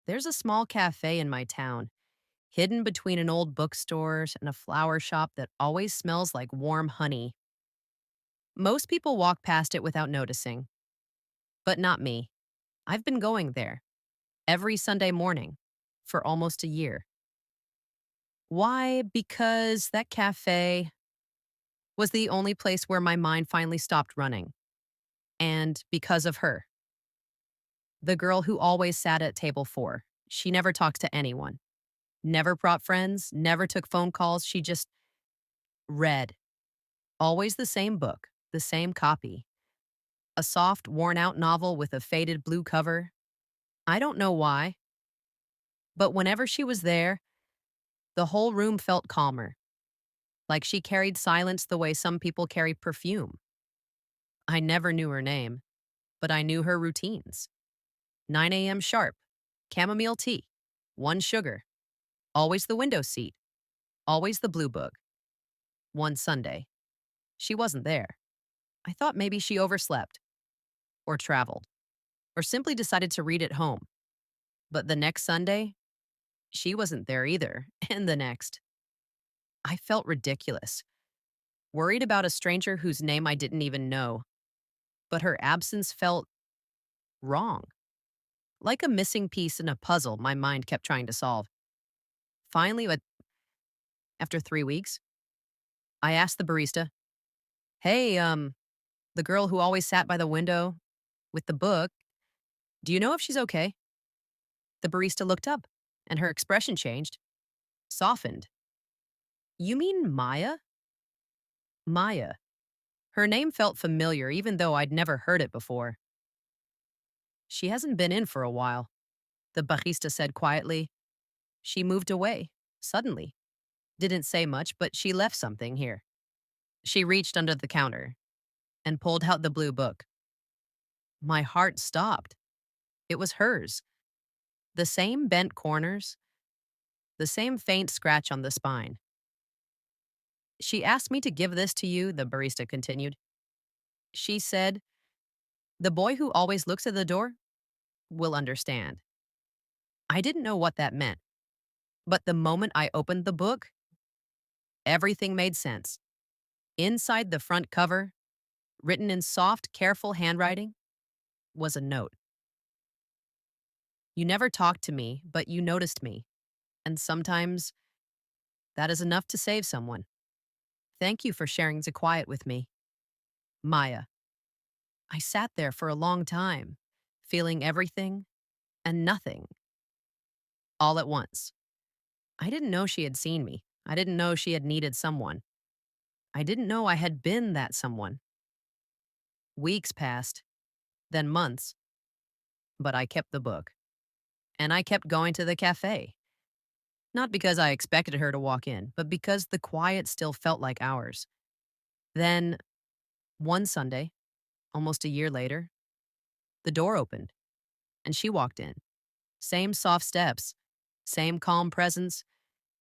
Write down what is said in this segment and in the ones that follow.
There's a small cafe in my town, hidden between an old bookstore and a flower shop that always smells like warm honey. Most people walk past it without noticing, but not me. I've been going there every Sunday morning for almost a year. Why? Because that cafe was the only place where my mind finally stopped running. And because of her, the girl who always sat at table 4. She never talked to anyone, never brought friends, never took phone calls. She just read. Always the same book, the same copy. A soft, worn out novel with a faded blue cover. I don't know why, but whenever she was there, the whole room felt calmer, like she carried silence the way some people carry perfume. I never knew her name, but I knew her routines. 9 a.m. sharp, chamomile tea, one sugar, always the window seat, always the blue book. One Sunday, she wasn't there. I thought maybe she overslept, or traveled, or simply decided to read at home. But the next Sunday, she wasn't there either, and the next. I felt ridiculous, worried about a stranger whose name I didn't even know, but her absence felt wrong, like a missing piece in a puzzle my mind kept trying to solve. Finally, after 3 weeks, I asked the barista, "Hey, the girl who always sat by the window with the book, do you know if she's okay?" The barista looked up, and her expression changed, softened. "You mean Maya?" Maya. Her name felt familiar even though I'd never heard it before. "She hasn't been in for a while," the barista said quietly. "She moved away, suddenly. Didn't say much, but she left something here." She reached under the counter and pulled out the blue book. My heart stopped. It was hers. The same bent corners, the same faint scratch on the spine. "She asked me to give this to you," the barista continued. "She said, 'The boy who always looks at the door will understand.'" I didn't know what that meant, but the moment I opened the book, everything made sense. Inside the front cover, written in soft, careful handwriting, was a note. "You never talked to me, but you noticed me. And sometimes that is enough to save someone. Thank you for sharing the quiet with me. Maya." I sat there for a long time, feeling everything and nothing all at once. I didn't know she had seen me. I didn't know she had needed someone. I didn't know I had been that someone. Weeks passed, then months, but I kept the book. And I kept going to the cafe. Not because I expected her to walk in, but because the quiet still felt like ours. Then, one Sunday, almost a year later, the door opened and she walked in. Same soft steps, same calm presence,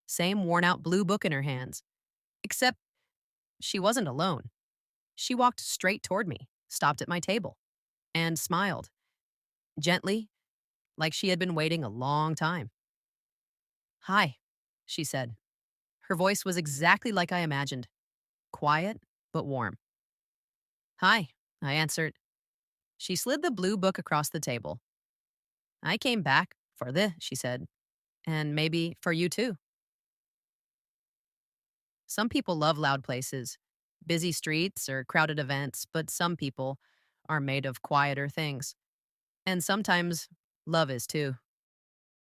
same worn out blue book in her hands. Except she wasn't alone. She walked straight toward me, stopped at my table, and smiled, gently, like she had been waiting a long time. "Hi," she said. Her voice was exactly like I imagined, quiet but warm. "Hi," I answered. She slid the blue book across the table. "I came back for this," she said, "and maybe for you too." Some people love loud places, busy streets, or crowded events, but some people are made of quieter things. And sometimes love is too.